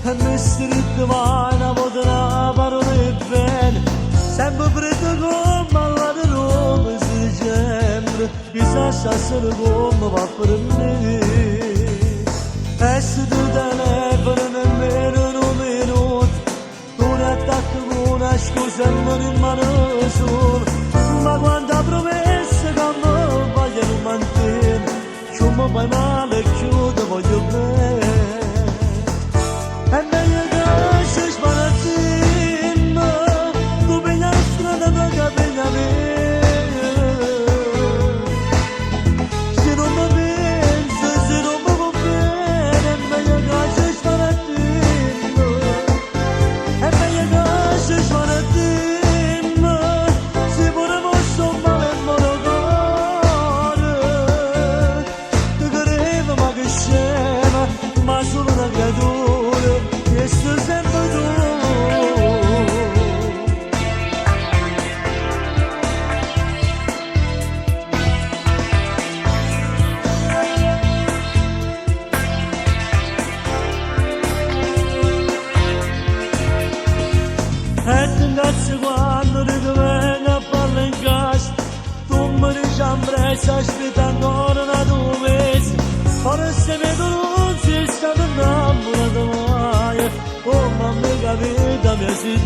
Müstürüttüm ana boduna varını ben Sen bu bırakıgım mallarım üzüleceğim Güzel şaşırgım vapırını Esüdüden evrenim verun minut Tunet takımın aşkı zemmenin manışur Magwanda promesse gamma vayan mantin Şumma baymalık şu da vajubne Saç bir tanrına duves Parası ve durun siz tadından burada var O mamle gavi da mesit